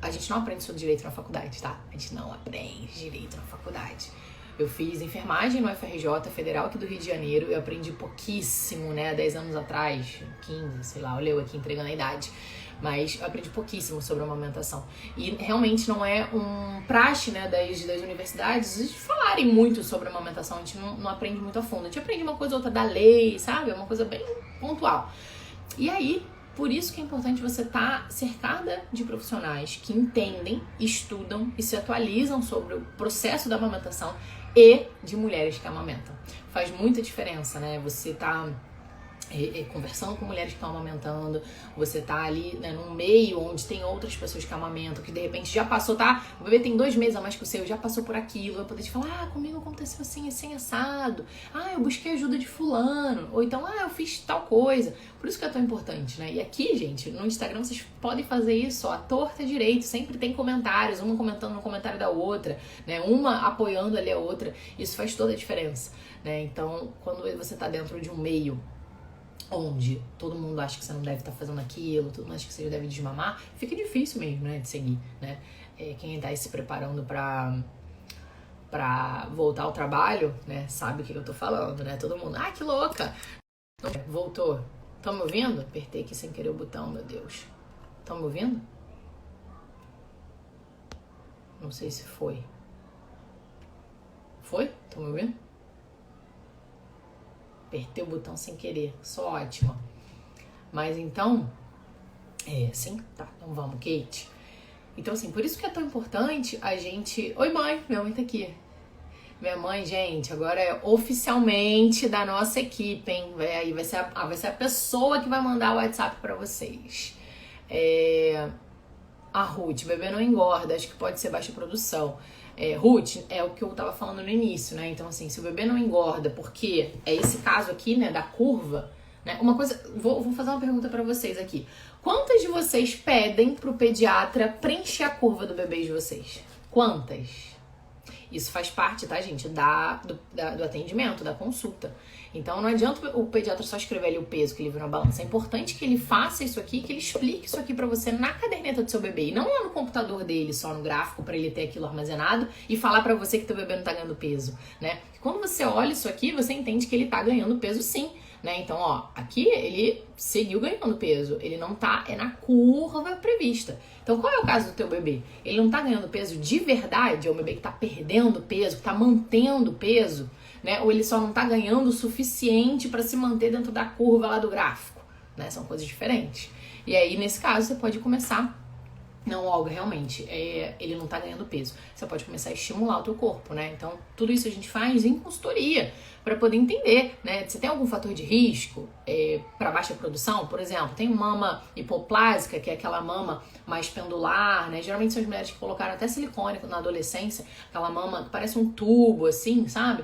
a gente não aprende isso direito na faculdade, tá? A gente não aprende direito na faculdade. Eu fiz enfermagem no FRJ Federal aqui do Rio de Janeiro. Eu aprendi pouquíssimo, né, 10 anos atrás, 15, sei lá, olha eu aqui entregando a idade. Mas eu aprendi pouquíssimo sobre a amamentação. E realmente não é um praxe, né, das universidades de falarem muito sobre a amamentação. A gente não aprende muito a fundo. A gente aprende uma coisa ou outra da lei, sabe? É uma coisa bem pontual. E aí, por isso que é importante você estar cercada de profissionais que entendem, estudam e se atualizam sobre o processo da amamentação e de mulheres que amamentam. Faz muita diferença, né? Você tá conversando com mulheres que estão amamentando, você tá ali, né, num meio onde tem outras pessoas que amamentam, que de repente já passou, tá? O bebê tem 2 meses a mais que o seu, já passou por aquilo, vai poder te falar, comigo aconteceu assim, assim, assado, eu busquei ajuda de fulano, ou então, eu fiz tal coisa. Por isso que é tão importante, né? E aqui, gente, no Instagram vocês podem fazer isso, ó, à torta direito, sempre tem comentários, uma comentando no comentário da outra, né? Uma apoiando ali a outra, isso faz toda a diferença, né? Então, quando você tá dentro de um meio onde todo mundo acha que você não deve estar fazendo aquilo, todo mundo acha que você já deve desmamar, fica difícil mesmo, né, de seguir, né? Quem tá aí se preparando pra voltar ao trabalho, né, sabe o que eu tô falando, né? Todo mundo, que louca! Voltou. Tão me ouvindo? Apertei aqui sem querer o botão, meu Deus. Tão me ouvindo? Não sei se foi. Foi? Tão me ouvindo? Apertei o botão sem querer, só ótima. Mas então, sim? Tá, então vamos, Kate. Então assim, por isso que é tão importante a gente... Oi mãe, minha mãe tá aqui. Minha mãe, gente, agora é oficialmente da nossa equipe, hein? Aí vai ser a pessoa que vai mandar o WhatsApp pra vocês. A Ruth, bebê não engorda, acho que pode ser baixa produção. Ruth, é o que eu tava falando no início, né? Então, assim, se o bebê não engorda, porque é esse caso aqui, né, da curva, né? Uma coisa, vou fazer uma pergunta pra vocês aqui. Quantas de vocês pedem pro pediatra preencher a curva do bebê de vocês? Quantas? Isso faz parte, tá, gente, do atendimento, da consulta. Então, não adianta o pediatra só escrever ali o peso que ele viu na balança. É importante que ele faça isso aqui, que ele explique isso aqui pra você na caderneta do seu bebê. E não lá no computador dele, só no gráfico, pra ele ter aquilo armazenado e falar pra você que teu bebê não tá ganhando peso, né? Quando você olha isso aqui, você entende que ele tá ganhando peso sim. Né? Então, ó, aqui ele seguiu ganhando peso, ele não tá, é na curva prevista. Então, qual é o caso do teu bebê? Ele não tá ganhando peso de verdade, é um bebê que tá perdendo peso, que tá mantendo peso, né? Ou ele só não tá ganhando o suficiente para se manter dentro da curva lá do gráfico, né? São coisas diferentes. E aí, nesse caso, você pode começar. Não, Olga, realmente, ele não tá ganhando peso. Você pode começar a estimular o teu corpo, né? Então, tudo isso a gente faz em consultoria para poder entender, né? Você tem algum fator de risco para baixa produção? Por exemplo, tem mama hipoplásica, que é aquela mama mais pendular, né? Geralmente são as mulheres que colocaram até silicone na adolescência, aquela mama que parece um tubo, assim, sabe?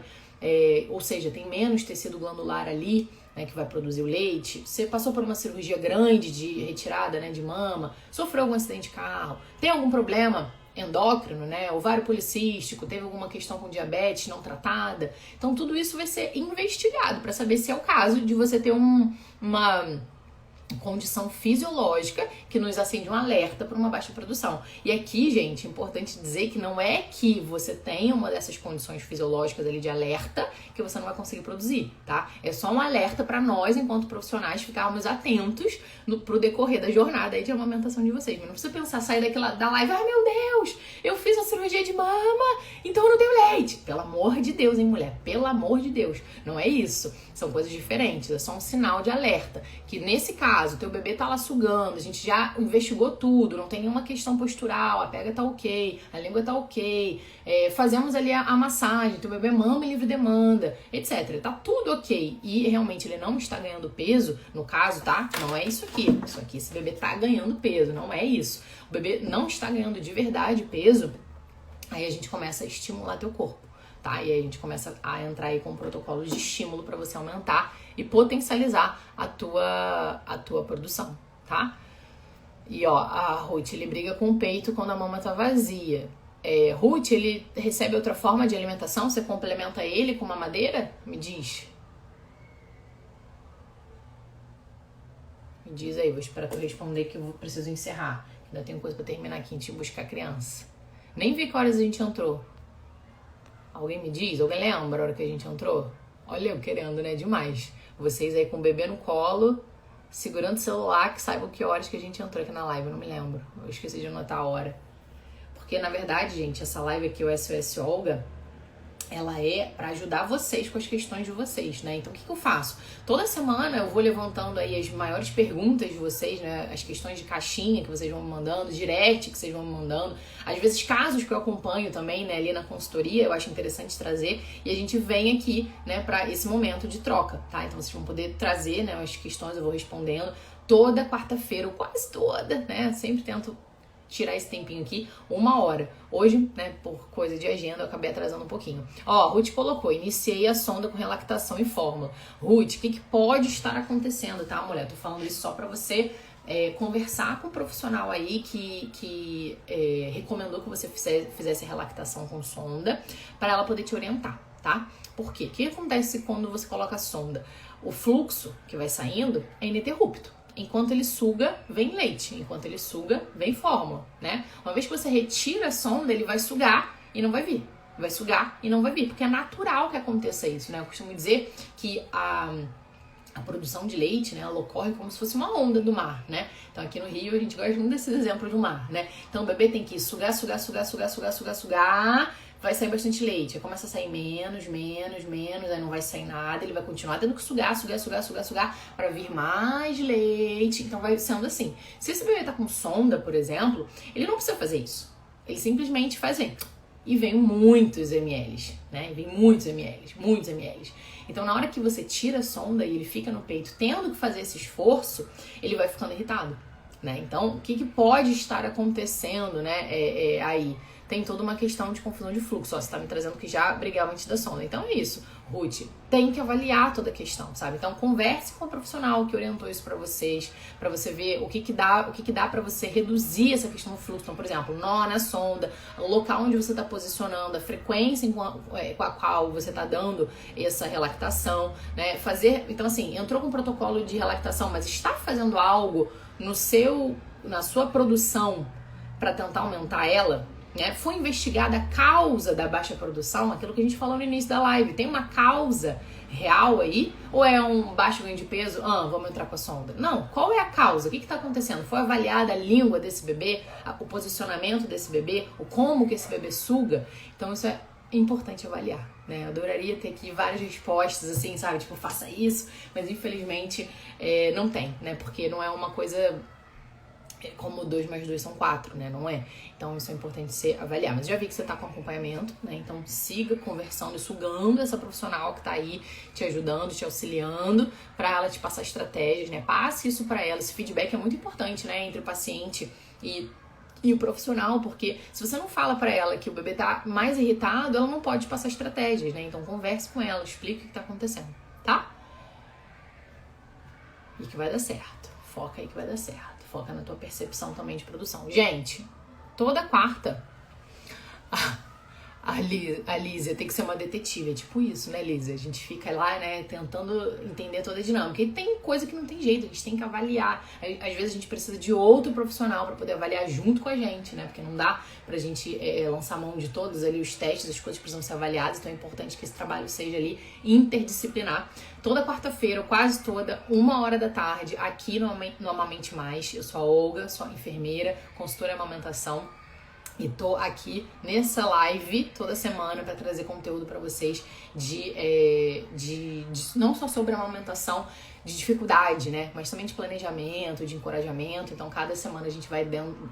Ou seja, tem menos tecido glandular ali, né, que vai produzir o leite. Você passou por uma cirurgia grande de retirada, né, de mama, sofreu algum acidente de carro, tem algum problema endócrino, né, ovário policístico, teve alguma questão com diabetes não tratada. Então tudo isso vai ser investigado para saber se é o caso de você ter uma condição fisiológica que nos acende um alerta para uma baixa produção. E aqui, gente, é importante dizer que não é que você tenha uma dessas condições fisiológicas ali de alerta que você não vai conseguir produzir, tá? É só um alerta para nós, enquanto profissionais, ficarmos atentos pro decorrer da jornada aí de amamentação de vocês. Mas não precisa pensar, sair daquela da live, ai meu Deus, eu fiz a cirurgia de mama, então eu não tenho leite. Pelo amor de Deus, hein, mulher? Pelo amor de Deus. Não é isso. São coisas diferentes, é só um sinal de alerta. Que nesse caso, teu bebê tá lá sugando, a gente já investigou tudo, não tem nenhuma questão postural, a pega tá ok, a língua tá ok, fazemos ali a massagem, teu bebê mama em livre demanda, etc. Tá tudo ok e realmente ele não está ganhando peso, no caso, tá? Não é isso aqui, esse bebê tá ganhando peso, não é isso. O bebê não está ganhando de verdade peso, aí a gente começa a estimular teu corpo. Tá? E aí a gente começa a entrar aí com protocolos de estímulo para você aumentar e potencializar a tua produção, tá? E ó, a Ruth, ele briga com o peito quando a mama tá vazia. Ruth, ele recebe outra forma de alimentação? Você complementa ele com mamadeira? Me diz. Me diz aí, vou esperar tu responder que eu preciso encerrar. Ainda tenho coisa pra terminar aqui antes de buscar a criança. Nem vi que horas a gente entrou. Alguém me diz? Alguém lembra a hora que a gente entrou? Olha eu querendo, né? Demais. Vocês aí com o bebê no colo, segurando o celular, que saibam que horas que a gente entrou aqui na live. Eu não me lembro. Eu esqueci de anotar a hora. Porque, na verdade, gente, essa live aqui, o SOS Olga, ela é para ajudar vocês com as questões de vocês, né? Então, o que eu faço? Toda semana eu vou levantando aí as maiores perguntas de vocês, né? As questões de caixinha que vocês vão me mandando, direct que vocês vão me mandando. Às vezes, casos que eu acompanho também, né? Ali na consultoria, eu acho interessante trazer. E a gente vem aqui, né? Para esse momento de troca, tá? Então, vocês vão poder trazer, né? As questões, eu vou respondendo toda quarta-feira, ou quase toda, né? Sempre tento tirar esse tempinho aqui, 1 hora. Hoje, né, por coisa de agenda, eu acabei atrasando um pouquinho. Ó, Ruth colocou, iniciei a sonda com relactação e fórmula. Ruth, o que pode estar acontecendo, tá, mulher? Tô falando isso só pra você conversar com um profissional aí que recomendou que você fizesse relactação com sonda, para ela poder te orientar, tá? Por quê? O que acontece quando você coloca a sonda? O fluxo que vai saindo é ininterrupto. Enquanto ele suga, vem leite. Enquanto ele suga, vem fórmula, né? Uma vez que você retira a sonda, ele vai sugar e não vai vir. Vai sugar e não vai vir, porque é natural que aconteça isso, né? Eu costumo dizer que a produção de leite, né, ela ocorre como se fosse uma onda do mar, né? Então aqui no Rio a gente gosta muito desses exemplos do mar, né? Então o bebê tem que sugar, vai sair bastante leite, aí começa a sair menos, aí não vai sair nada, ele vai continuar tendo que sugar para vir mais leite, então vai sendo assim. Se esse bebê tá com sonda, por exemplo, ele não precisa fazer isso, ele simplesmente faz assim, e vem muitos ml, né? Vem muitos ml, muitos ml. Então, na hora que você tira a sonda e ele fica no peito tendo que fazer esse esforço, ele vai ficando irritado, né? Então, o que pode estar acontecendo, né, aí? Tem toda uma questão de confusão de fluxo. Ó, você tá me trazendo que já brigava antes da sonda. Então é isso, Ruth. Tem que avaliar toda a questão, sabe? Então converse com o profissional que orientou isso pra vocês, pra você ver o que dá pra você reduzir essa questão do fluxo. Então, por exemplo, nó na sonda, o local onde você tá posicionando, a frequência com a qual você tá dando essa relactação, né? Então, assim, entrou com um protocolo de relactação, mas está fazendo algo na sua produção pra tentar aumentar ela, né? Foi investigada a causa da baixa produção, aquilo que a gente falou no início da live. Tem uma causa real aí? Ou é um baixo ganho de peso? Vamos entrar com a sonda. Não, qual é a causa? O que está acontecendo? Foi avaliada a língua desse bebê, o posicionamento desse bebê, o como que esse bebê suga? Então isso é importante avaliar, né? Eu adoraria ter aqui várias respostas, assim, sabe? Tipo, faça isso, mas infelizmente não tem, né? Porque não é uma coisa como 2 mais 2 são 4, né? Não é? Então isso é importante você avaliar. Mas já vi que você tá com acompanhamento, né? Então siga conversando e sugando essa profissional que tá aí te ajudando, te auxiliando, pra ela te passar estratégias, né? Passe isso pra ela. Esse feedback é muito importante, né? Entre o paciente e o profissional, porque se você não fala pra ela que o bebê tá mais irritado, ela não pode te passar estratégias, né? Então converse com ela, explique o que tá acontecendo, tá? E que vai dar certo. Foca aí que vai dar certo. Foca na tua percepção também de produção. Gente, toda quarta a Lízia tem que ser uma detetive. É tipo isso, né, Lízia? A gente fica lá, né, tentando entender toda a dinâmica. E tem coisa que não tem jeito, a gente tem que avaliar. Às vezes a gente precisa de outro profissional para poder avaliar junto com a gente, né? Porque não dá pra gente lançar mão de todos ali os testes, as coisas precisam ser avaliadas. Então é importante que esse trabalho seja ali interdisciplinar. Toda quarta-feira, ou quase toda, 1h da tarde, aqui no Amamente Mais. Eu sou a Olga, sou a enfermeira, consultora em amamentação. E tô aqui nessa live toda semana para trazer conteúdo para vocês de não só sobre a amamentação, de dificuldade, né? Mas também de planejamento, de encorajamento. Então, cada semana a gente vai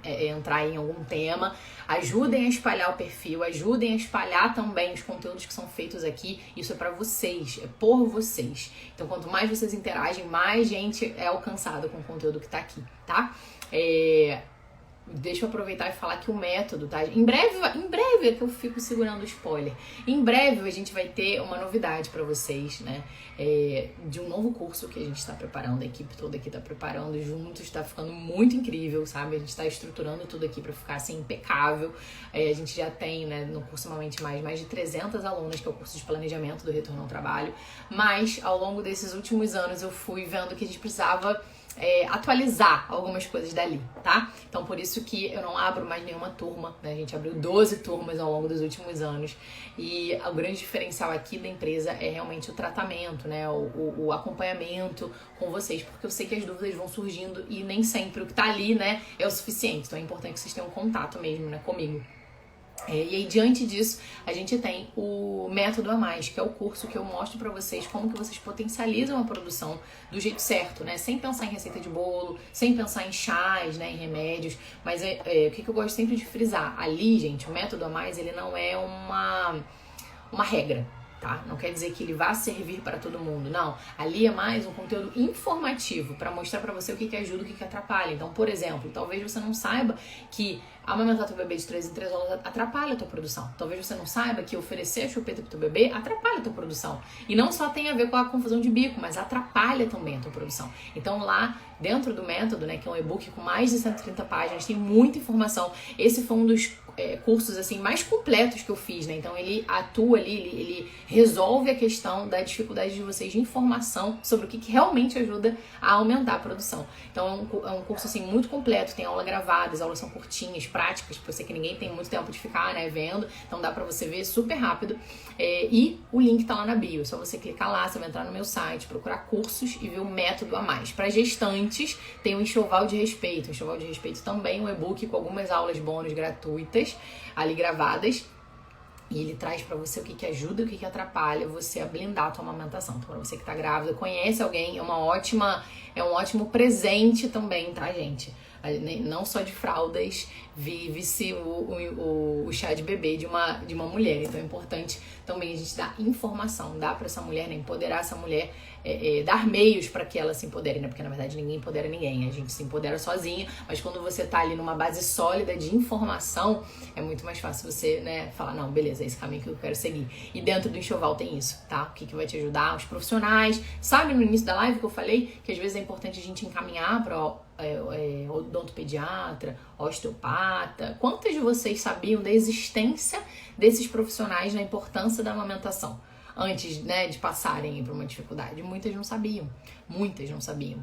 entrar em algum tema. Ajudem a espalhar o perfil, ajudem a espalhar também os conteúdos que são feitos aqui. Isso é para vocês, é por vocês. Então, quanto mais vocês interagem, mais gente é alcançada com o conteúdo que tá aqui, tá? Deixa eu aproveitar e falar que o método, tá? Em breve é que eu fico segurando o spoiler. Em breve a gente vai ter uma novidade pra vocês, né? De um novo curso que a gente tá preparando, a equipe toda aqui tá preparando juntos, tá ficando muito incrível, sabe? A gente tá estruturando tudo aqui pra ficar assim impecável. A gente já tem, né, no curso Amamente mais de 300 alunas, que é o curso de planejamento do retorno ao trabalho. Mas ao longo desses últimos anos eu fui vendo que a gente precisava atualizar algumas coisas dali, tá? Então por isso que eu não abro mais nenhuma turma, né? A gente abriu 12 turmas ao longo dos últimos anos e o grande diferencial aqui da empresa é realmente o tratamento, né? O acompanhamento com vocês, porque eu sei que as dúvidas vão surgindo e nem sempre o que tá ali, né, é o suficiente. Então é importante que vocês tenham contato mesmo, né, comigo. E aí, diante disso, a gente tem o Método a Mais, que é o curso que eu mostro pra vocês como que vocês potencializam a produção do jeito certo, né? Sem pensar em receita de bolo, sem pensar em chás, né, em remédios. Mas o que eu gosto sempre de frisar? Ali, gente, o Método a Mais, ele não é uma regra, tá? Não quer dizer que ele vá servir para todo mundo, não. Ali é mais um conteúdo informativo para mostrar para você o que ajuda, o que atrapalha. Então, por exemplo, talvez você não saiba que amamentar teu bebê de 3 em 3 horas atrapalha a tua produção. Talvez você não saiba que oferecer a chupeta pro teu bebê atrapalha a tua produção. E não só tem a ver com a confusão de bico, mas atrapalha também a tua produção. Então lá, dentro do método, né, que é um e-book com mais de 130 páginas, tem muita informação. Esse foi um dos cursos assim mais completos que eu fiz, né? Então ele atua ali, ele resolve a questão da dificuldade de vocês de informação sobre o que realmente ajuda a aumentar a produção. Então é um curso assim muito completo, tem aula gravada, as aulas são curtinhas, práticas, porque eu sei que ninguém tem muito tempo de ficar, né, vendo, então dá pra você ver super rápido. E o link tá lá na bio, é só você clicar lá, você vai entrar no meu site, procurar cursos e ver o Método a Mais. Para gestantes tem o Enxoval de Respeito. O Enxoval de Respeito também é um e-book com algumas aulas bônus gratuitas ali gravadas, e ele traz pra você o que ajuda e o que atrapalha você a blindar a tua amamentação. Então, pra você que tá grávida, conhece alguém, é um ótimo presente também, tá, gente? Não só de fraldas vive-se o chá de bebê de uma mulher. Então é importante também a gente dar informação, dar para essa mulher, né? Empoderar essa mulher, dar meios para que ela se empodere, né? Porque na verdade ninguém empodera ninguém, a gente se empodera sozinha, mas quando você tá ali numa base sólida de informação, é muito mais fácil você, né, falar, não, beleza, é esse caminho que eu quero seguir. E dentro do enxoval tem isso, tá? O que vai te ajudar? Os profissionais. Sabe no início da live que eu falei que às vezes é importante a gente encaminhar para odontopediatra, osteopata? Quantas de vocês sabiam da existência desses profissionais, na importância da amamentação antes, né, de passarem por uma dificuldade? Muitas não sabiam.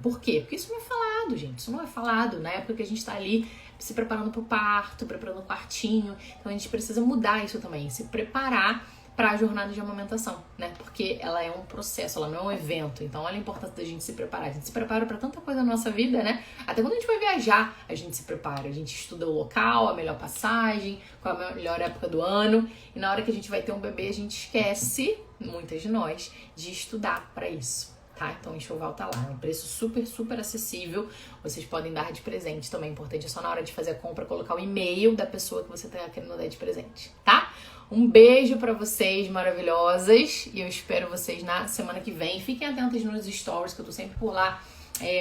Por quê? Porque isso não é falado, gente. Isso não é falado na época que a gente tá ali se preparando pro parto, preparando o quartinho. Então a gente precisa mudar isso também, se preparar para a jornada de amamentação, né? Porque ela é um processo, ela não é um evento. Então, olha a importância da gente se preparar. A gente se prepara para tanta coisa na nossa vida, né? Até quando a gente vai viajar, a gente se prepara. A gente estuda o local, a melhor passagem, qual a melhor época do ano. E na hora que a gente vai ter um bebê, a gente esquece, muitas de nós, de estudar para isso. Tá? Então o enxoval tá lá, é um preço super, super acessível. Vocês podem dar de presente também. O importante é só na hora de fazer a compra colocar o e-mail da pessoa que você tá querendo dar de presente, tá? Um beijo pra vocês maravilhosas e eu espero vocês na semana que vem. Fiquem atentos nos stories, que eu tô sempre por lá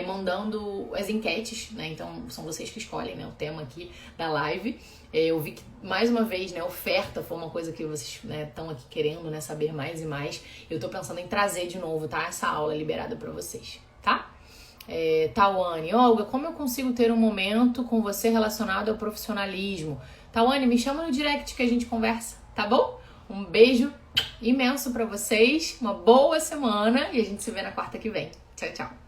mandando as enquetes, né? Então são vocês que escolhem, né, o tema aqui da live. Eu vi que, mais uma vez, né, oferta foi uma coisa que vocês estão aqui querendo, né, saber mais e mais. Eu tô pensando em trazer de novo, tá? Essa aula liberada pra vocês, tá? Tawane, Olga, como eu consigo ter um momento com você relacionado ao profissionalismo? Tawane, me chama no direct que a gente conversa, tá bom? Um beijo imenso pra vocês, uma boa semana e a gente se vê na quarta que vem. Tchau, tchau.